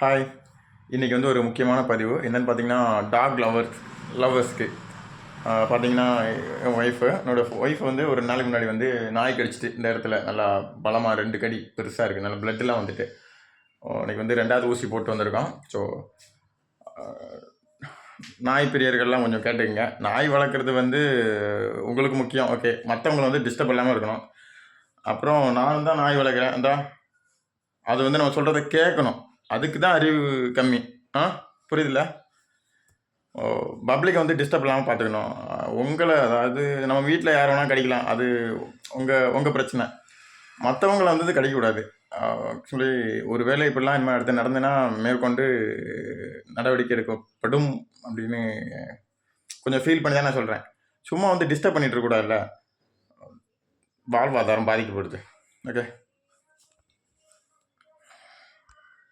Hi. இன்றைக்கி வந்து ஒரு முக்கியமான பதிவு என்னென்னு பார்த்தீங்கன்னா, டாக் லவ்வர்ஸ்க்கு பார்த்தீங்கன்னா, என் ஒய்ஃப் வந்து ஒரு நாளைக்கு முன்னாடி வந்து நாய் கடிச்சிட்டு இந்த இடத்துல நல்லா பலமாக 2 கடி பெருசாக இருக்குது. நல்லா பிளட்டெலாம் வந்துட்டு இன்றைக்கி வந்து 2வது ஊசி போட்டு வந்திருக்கோம். ஸோ நாய் பிரியர்கள்லாம் கொஞ்சம் கேட்டுக்கங்க. நாய் வளர்க்குறது வந்து உங்களுக்கு முக்கியம், ஓகே. மற்றவங்களை வந்து டிஸ்டர்ப் இல்லாமல் இருக்கணும். அப்புறம் நானும் தான் நாய் வளர்க்குறேன். அது வந்து நம்ம சொல்கிறத கேட்கணும். அதுக்கு தான் அறிவு கம்மி. புரியுதுல்ல? பப்ளிக்கை வந்து டிஸ்டர்ப் இல்லாமல் பார்த்துக்கணும். அதாவது நம்ம வீட்டில் யார் வேணால் கடிக்கலாம், அது உங்கள் பிரச்சனை. மற்றவங்களை வந்து கடிக்கக்கூடாது. ஆக்சுவலி ஒரு வேளை இப்படிலாம் இனிமேல் அடுத்து நடந்துன்னா மேற்கொண்டு நடவடிக்கை எடுக்கப்படும் அப்படின்னு கொஞ்சம் ஃபீல் பண்ணி தான் நான் சொல்கிறேன். சும்மா வந்து டிஸ்டர்ப் பண்ணிகிட்டு இருக்கக்கூடாதுல்ல, வாழ்வாதாரம் பாதிக்கப்படுது. ஓகே.